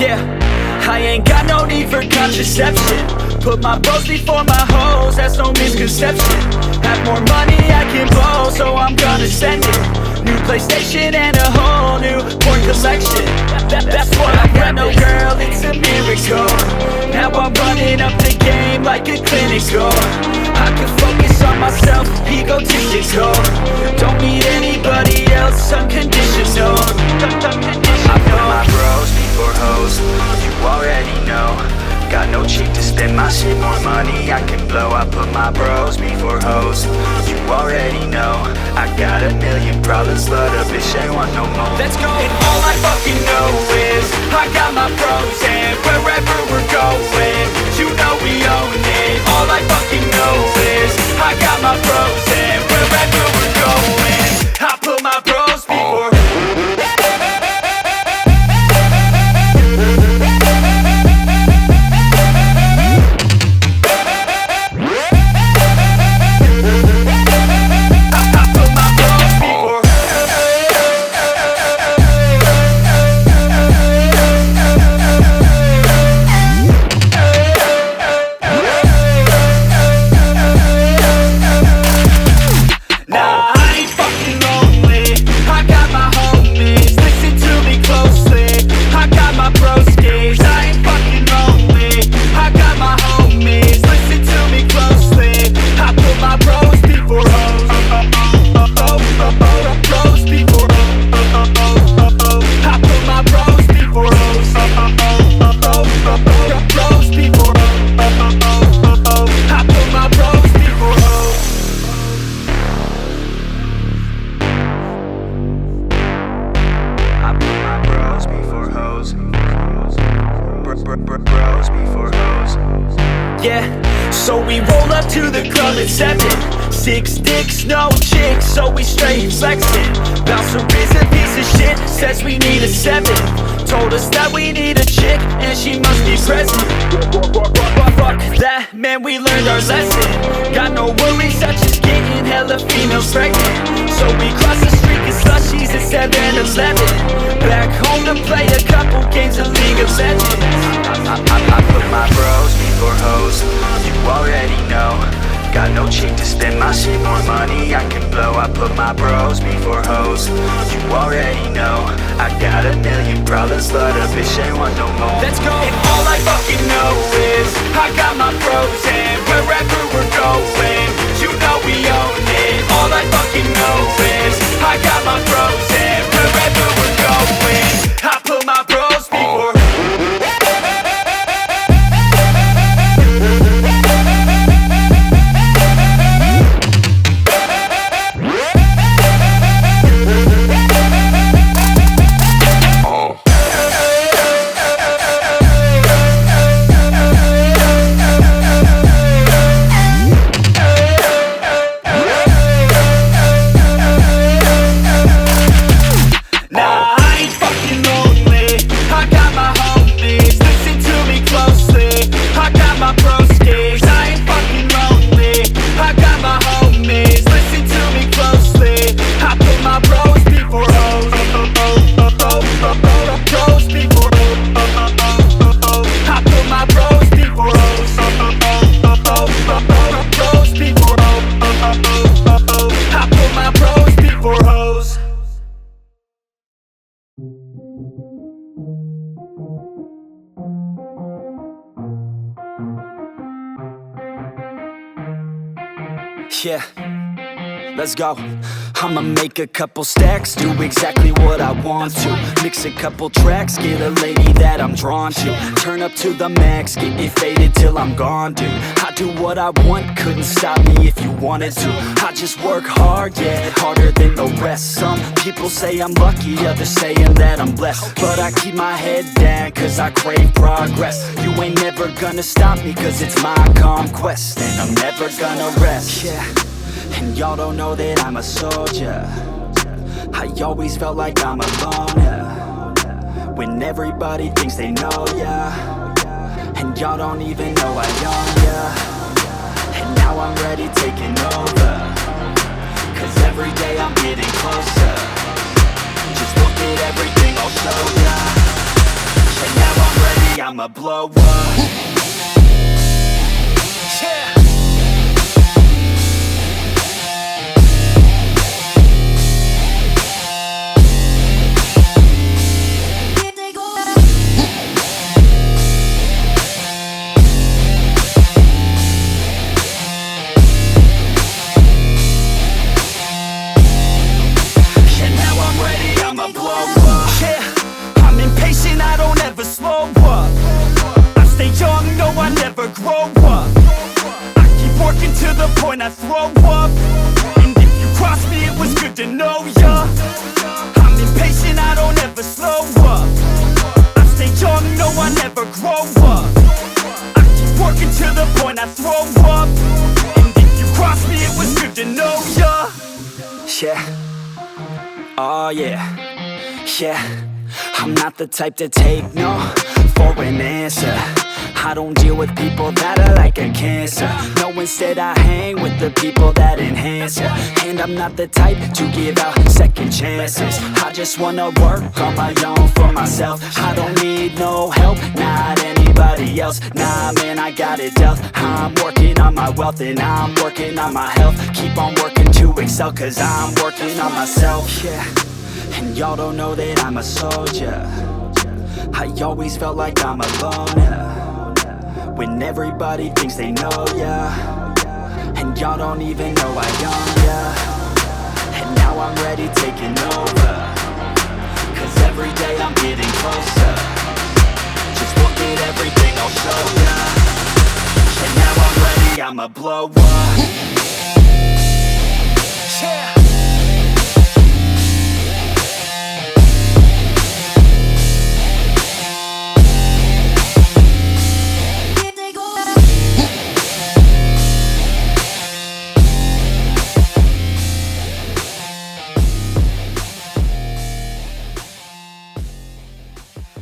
Yeah, I ain't got no need for contraception. Put my bros before my hoes, that's no misconception. Have more money I can blow, so I'm gonna send it. New PlayStation and a whole new porn collection. That's what I got, no girl, it's a miracle. Now I'm running up the game like a clinical. I can focus on myself, egotistical. Don't need anybody else, unconditional. I put my bros before hoes, you already know. Got no cheek to spend my shit, more money I can blow. I put my bros before hoes, you already know. I got a million problems, but a bitch ain't want no more. Let's go! And all I fucking know is I got my bros, and wherever we're going, you know we own it. All I fucking know is I got my bros, and wherever we're going, I put my bros before. Yeah, so we roll up to the club at 7. 6 dicks, no chicks, so we straight flexing. Bouncer is a piece of shit, says we need a 7. Told us that we need a chick, and she must be present. Fuck that, man, we learned our lesson. Got no worries, I just getting hella females pregnant. So we cross the street and slushies at 7-Eleven. Back home to play a couple games of League of Legends. I put my bros before hoes, you already know. Got no cheek to spend my shit, more money I can blow. I put my bros before hoes, you already know. I got a million problems, but a bitch ain't want no more. Let's go! And all I fucking know is I got my bros, and wherever we're going, you know we own it. All I fucking know is I got my bros, and wherever we're going, I put my bros before. Yeah, let's go. I'ma make a couple stacks, do exactly what I want to. Mix a couple tracks, get a lady that I'm drawn to. Turn up to the max, get me faded till I'm gone, dude. I do what I want, couldn't stop me if you wanted to. I just work hard, yeah, harder than the rest. Some people say I'm lucky, others saying that I'm blessed. But I keep my head down, cause I crave progress. You ain't never gonna stop me, cause it's my conquest. And I'm never gonna rest, yeah. And y'all don't know that I'm a soldier. I always felt like I'm alone, yeah. When everybody thinks they know, yeah. And y'all don't even know I own ya. And now I'm ready taking over, cause every day I'm getting closer. Just look at everything I'll show ya. And now I'm ready, I'ma blow up. Yeah. Slow up, I stay young, no I never grow up. I keep working to the point I throw up. And if you cross me, it was good to know ya. I'm impatient, I don't ever slow up. I stay young, no I never grow up. I keep working to the point I throw up. And if you cross me, it was good to know ya. Yeah, oh yeah, yeah. I'm not the type to take no for an answer. I don't deal with people that are like a cancer. No, instead I hang with the people that enhance ya. And I'm not the type to give out second chances. I just wanna work on my own for myself. I don't need no help, not anybody else. Nah man, I got it dealt. I'm working on my wealth and I'm working on my health. Keep on working to excel, cause I'm working on myself. Yeah. And y'all don't know that I'm a soldier. I always felt like I'm alone, yeah. When everybody thinks they know ya, and y'all don't even know I own ya. And now I'm ready taking over, cause every day I'm getting closer. Just look at everything I'll show ya. And now I'm ready, I'ma blow up. Yeah.